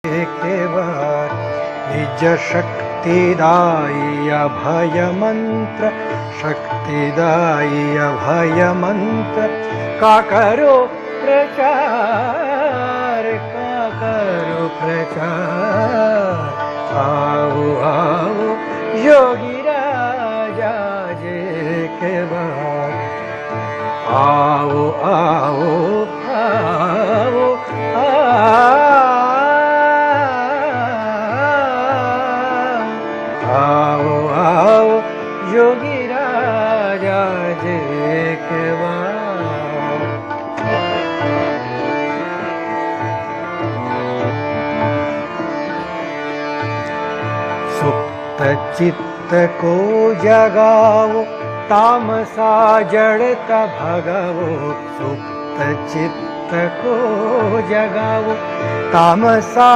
केवल निज शक्तिदायी अभय मंत्र, शक्तिदायी अभय मंत्र का करो प्रचार, का करो प्रचार। आओ आओ योगी राजा जी के बार, आओ आओ आओ आओ आओ योगी राजा जी के बार। सुप्त चित्त को जगाओ, तामसा जड़ता भगाओ। सुप्त चित्त को जगाओ, तामसा